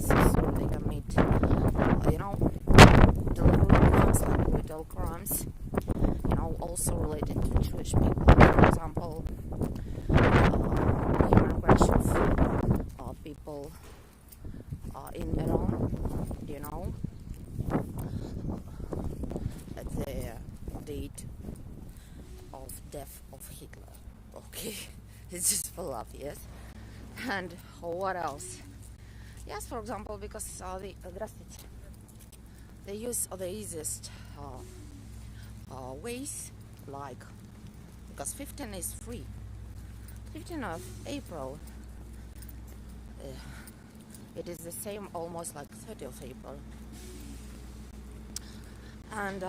streets, so they commit, deliberate crimes like brutal crimes, also related to Jewish people. For example, human aggression of people in Meron, at the date of death of Hitler. Okay, it's just for love, yes. And what else? Yes, for example, because they use the easiest ways, like, because 15 is free. 15th of April, it is the same almost like 30th of April. And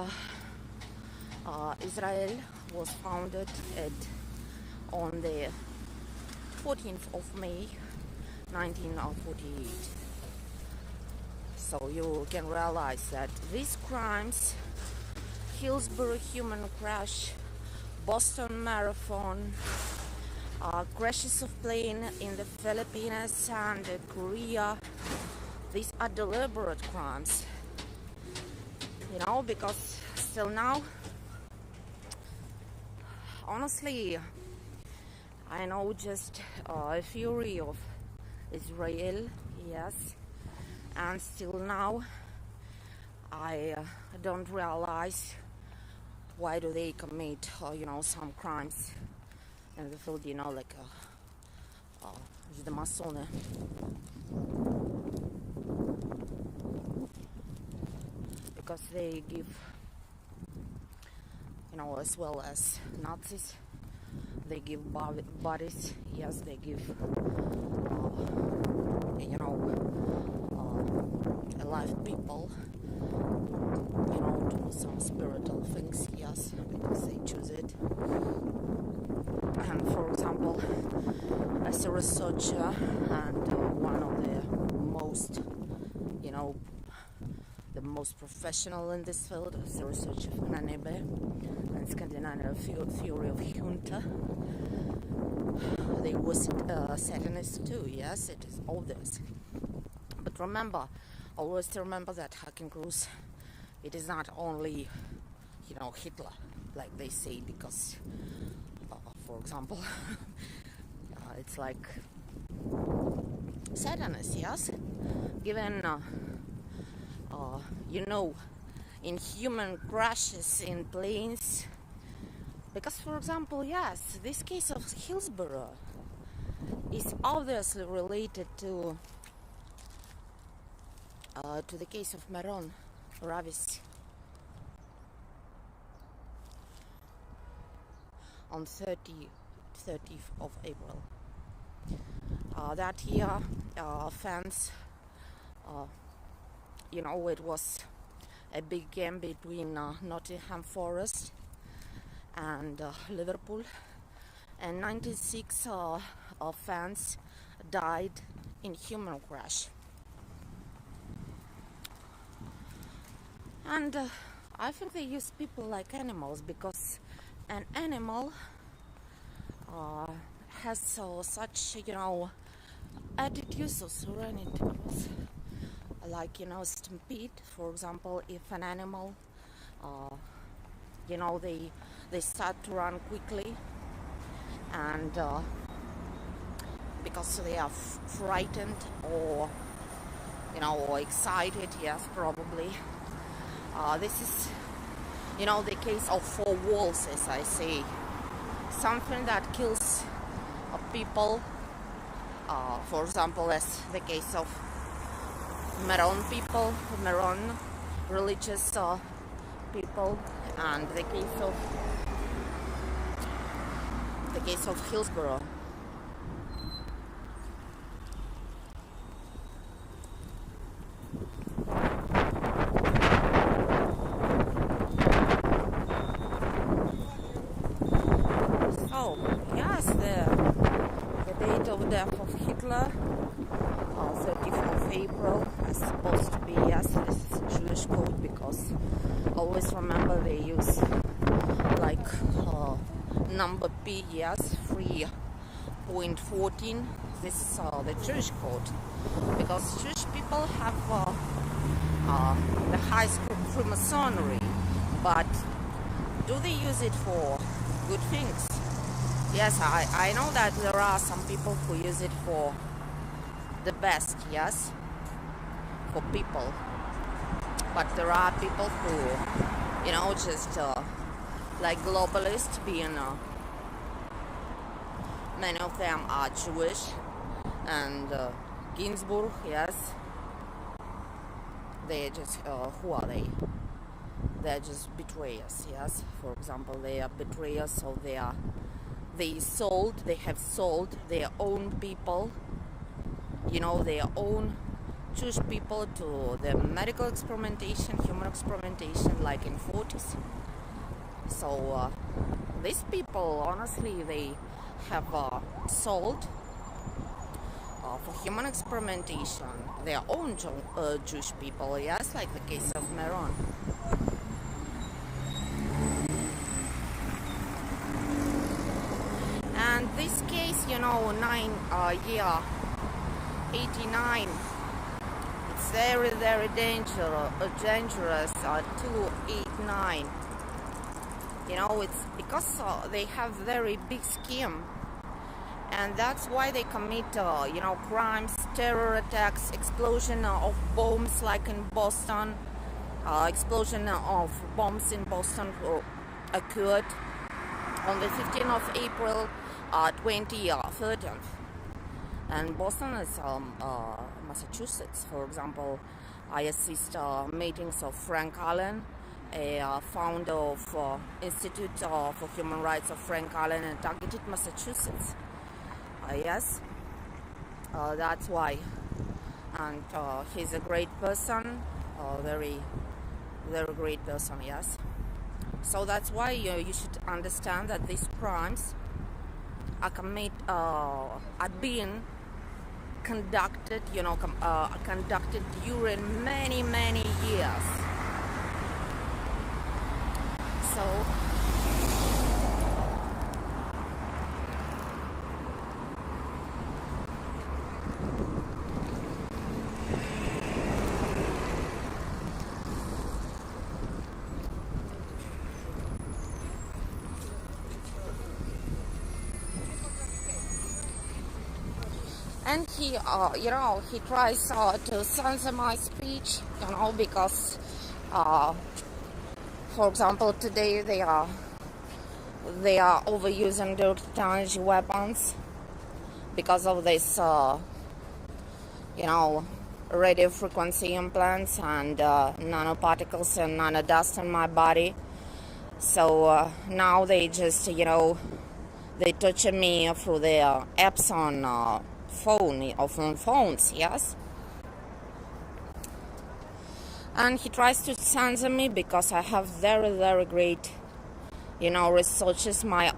Israel was founded on the 14th of May 1948. So you can realize that these crimes, Hillsborough human crash, Boston Marathon, crashes of plane in the Philippines and Korea, these are deliberate crimes, because still now, honestly, I know just a fury of Israel, yes, and still now I don't realize why do they commit some crimes in the field, like the Masone. Because they give, as well as Nazis, they give bodies, yes, they give, alive people, to do some spiritual things, yes, because they choose it. And for example, as a researcher and one of the most, the most professional in this field, as a researcher of Nanebe and Scandinavian theory of junta, they was Satanists too, yes, it is obvious. But remember, always remember that hacking cruise, it is not only, Hitler, like they say, because, for example, it's like Satanists, yes, given, in human crashes in planes, because, for example, yes, this case of Hillsborough is obviously related to the case of Meron, Ravis, on 30th of April. That year, fans, it was a big game between Nottingham Forest and Liverpool, and 96 fans died in human crash. And I think they use people like animals, because an animal has such, attitudes of serenity. Like, stampede, for example, if an animal, they start to run quickly, and because they are frightened or, or excited, yes, probably. This is, the case of 4 wolves, as I say, something that kills people, for example, as the case of Meron people, Meron religious people, and the case of Hillsborough. So yes, the date of death of Hitler, 30th of April, is supposed to be, yes, this is Jewish code, because always remember they use like number P, yes, 3.14. This is the Jewish code, because Jewish people people have the high school Freemasonry, but do they use it for good things? Yes, I know that there are some people who use it for the best, yes, for people. But there are people who, just like globalists, being many of them are Jewish, and Ginsburg, yes, they just, who are they? They're just betrayers, yes. For example, they are betrayers, so they have sold their own people, their own Jewish people to the medical experimentation, human experimentation, like in 40s. So these people, honestly, they have sold for human experimentation their own Jewish people, yes, like the case of Meron. And this case, 9 89, it's very, very dangerous, 289. It's because they have very big scheme, and that's why they commit, crimes, terror attacks, explosion of bombs like in Boston. Explosion of bombs in Boston occurred on the 15th of April, 2013. And Boston is Massachusetts. For example, I assist meetings of Frank Allen, a founder of Institute for Human Rights of Frank Allen in targeted Massachusetts. Yes, that's why. And he's a great person, very, very great person, yes. So that's why you should understand that these crimes are being conducted, conducted during many, many years. So and he tries to censor my speech, because, for example, today they are overusing direct energy weapons because of this, radio frequency implants and nanoparticles and nanodust in my body. So now they just, they torture me through their apps on phones, yes. And he tries to censor me because I have very, very great, researches, my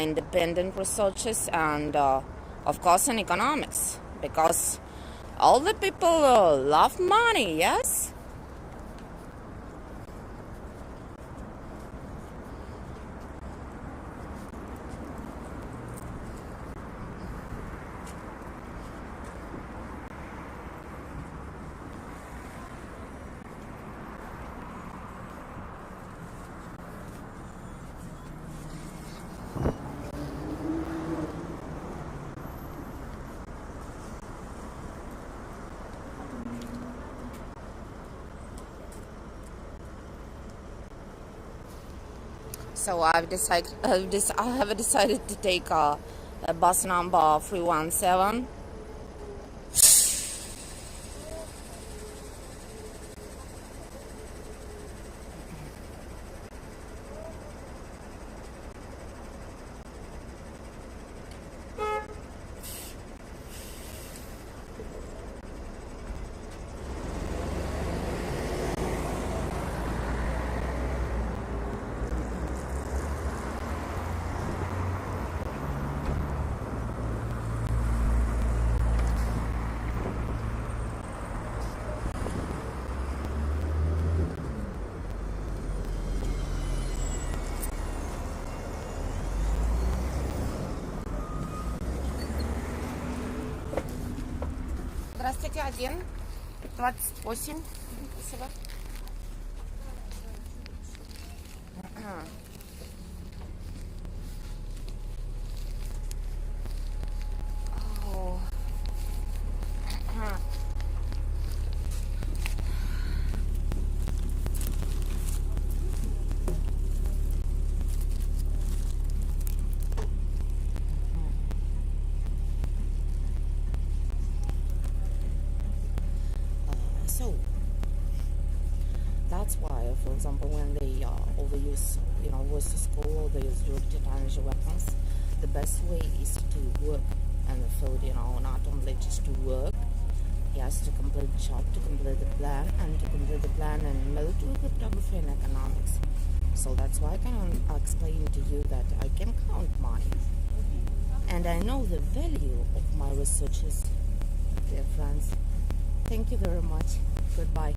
independent researches, and of course in economics, because all the people love money, yes. So I have decided to take a bus number 317. Здравствуйте, один. 28. Спасибо. So that's why, for example, when they overuse, voice to school, or they use directed energy weapons, the best way is to work and the field, not only just to work. He has to complete the job, to complete the plan, and to complete the plan in military cryptography and economics. So that's why I can explain to you that I can count mine. And I know the value of my researches, dear friends. Thank you very much. Goodbye.